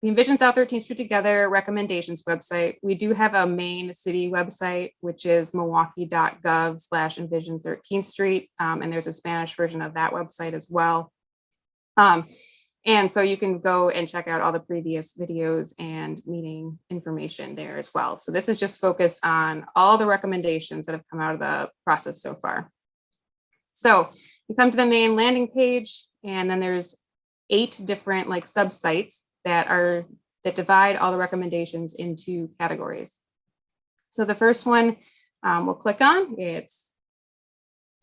the Envision South 13th Street Together recommendations website. We do have a main city website, which is milwaukee.gov/Envision 13th Street. And there's a Spanish version of that website as well. And so you can go and check out all the previous videos and meeting information there as well. So this is just focused on all the recommendations that have come out of the process so far. So you come to the main landing page, and then there's 8 different like subsites that divide all the recommendations into categories. So the first one we'll click on, it's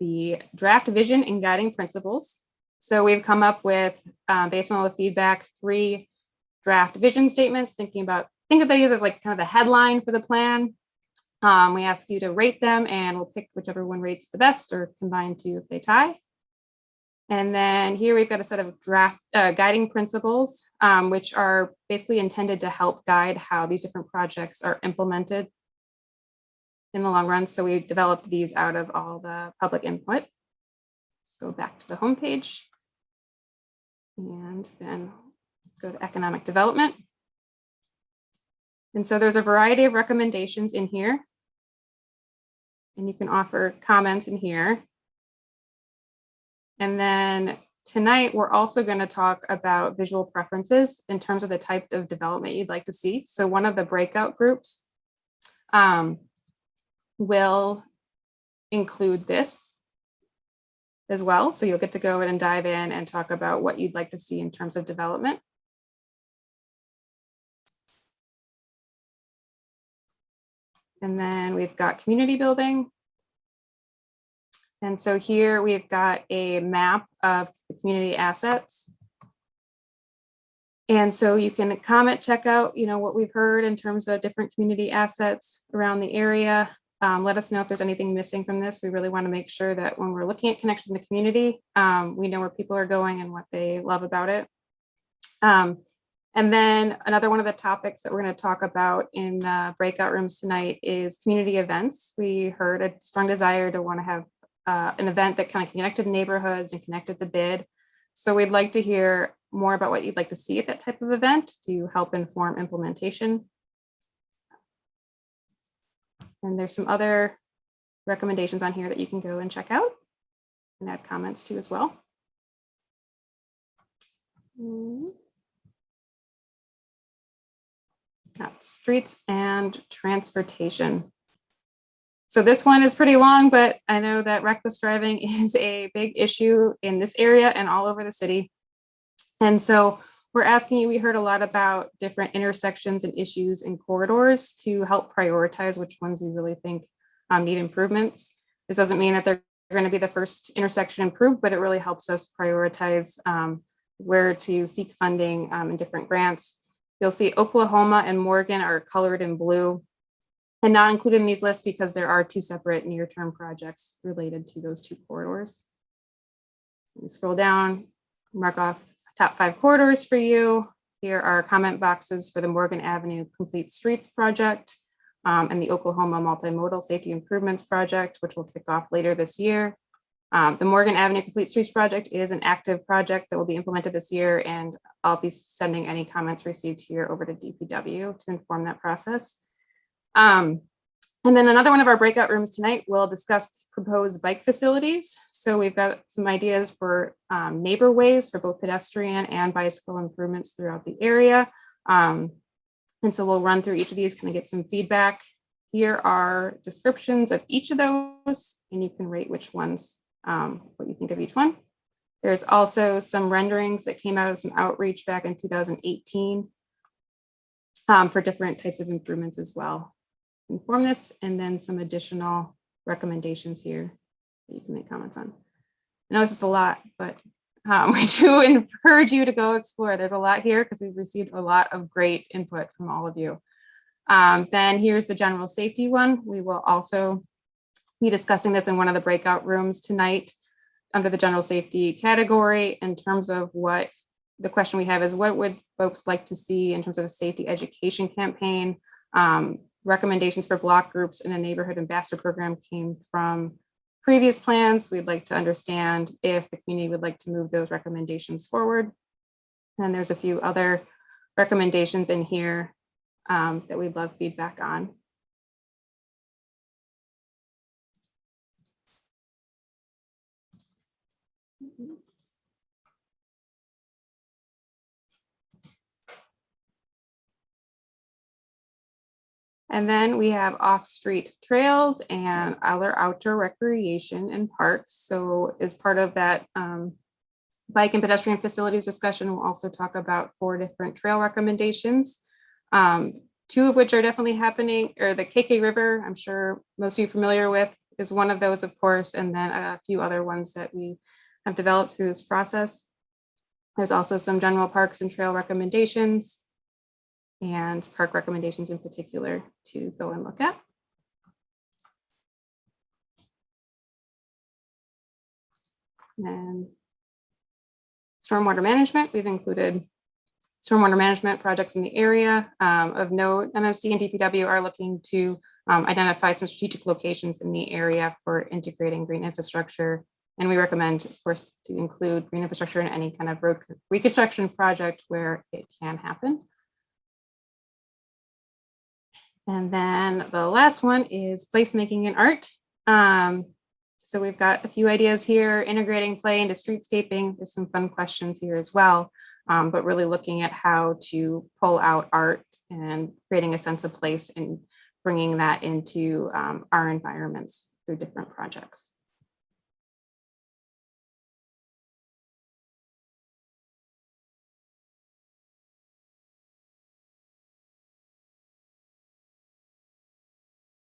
the draft vision and guiding principles. So we've come up with, based on all the feedback, 3 draft vision statements, think of these as like kind of the headline for the plan. We ask you to rate them, and we'll pick whichever one rates the best, or combine 2 if they tie. And then here we've got a set of draft guiding principles, which are basically intended to help guide how these different projects are implemented in the long run. So we developed these out of all the public input. Just go back to the home page and then go to economic development. And so there's a variety of recommendations in here, and you can offer comments in here. And then tonight, we're also going to talk about visual preferences in terms of the type of development you'd like to see. So one of the breakout groups will include this as well. So you'll get to go in and dive in and talk about what you'd like to see in terms of development. And then we've got community building. And so here we've got a map of the community assets. And so you can comment, check out, what we've heard in terms of different community assets around the area. Let us know if there's anything missing from this. We really want to make sure that when we're looking at connections in the community, we know where people are going and what they love about it. And then another one of the topics that we're going to talk about in the breakout rooms tonight is community events. We heard a strong desire to want to have an event that kind of connected neighborhoods and connected the bid. So we'd like to hear more about what you'd like to see at that type of event to help inform implementation. And there's some other recommendations on here that you can go and check out and add comments to as well. Streets and transportation. So this one is pretty long, but I know that reckless driving is a big issue in this area and all over the city. And so we're asking you, we heard a lot about different intersections and issues and corridors to help prioritize which ones you really think need improvements. This doesn't mean that they're going to be the first intersection improved, but it really helps us prioritize where to seek funding in different grants. You'll see Oklahoma and Morgan are colored in blue and not included in these lists because there are 2 separate near-term projects related to those 2 corridors. We scroll down, mark off top 5 corridors for you. Here are comment boxes for the Morgan Avenue Complete Streets project and the Oklahoma Multimodal Safety Improvements project, which will kick off later this year. The Morgan Avenue Complete Streets project is an active project that will be implemented this year, and I'll be sending any comments received here over to DPW to inform that process. And then another one of our breakout rooms tonight will discuss proposed bike facilities. So we've got some ideas for neighbor ways for both pedestrian and bicycle improvements throughout the area. And so we'll run through each of these, kind of get some feedback. Here are descriptions of each of those, and you can rate which ones, what you think of each one. There's also some renderings that came out of some outreach back in 2018 for different types of improvements as well. Inform this, and then some additional recommendations here that you can make comments on. I know this is a lot, but we do encourage you to go explore. There's a lot here because we've received a lot of great input from all of you. Then here's the general safety one. We will also be discussing this in one of the breakout rooms tonight under the general safety category. In terms of what the question we have is, what would folks like to see in terms of a safety education campaign? Recommendations for block groups in a neighborhood ambassador program came from previous plans. We'd like to understand if the community would like to move those recommendations forward. And there's a few other recommendations in here that we'd love feedback on. And then we have off-street trails and other outdoor recreation and parks. So as part of that bike and pedestrian facilities discussion, we'll also talk about 4 different trail recommendations. 2 of which are definitely happening, or the KK River, I'm sure most of you are familiar with, is one of those, of course, and then a few other ones that we have developed through this process. There's also some general parks and trail recommendations and park recommendations in particular to go and look at. And stormwater management, we've included stormwater management projects in the area. Of note, MMC and DPW are looking to identify some strategic locations in the area for integrating green infrastructure. And we recommend, of course, to include green infrastructure in any kind of road reconstruction project where it can happen. And then the last one is placemaking and art. So we've got a few ideas here, integrating play into streetscaping. There's some fun questions here as well, but really looking at how to pull out art and creating a sense of place and bringing that into our environments through different projects.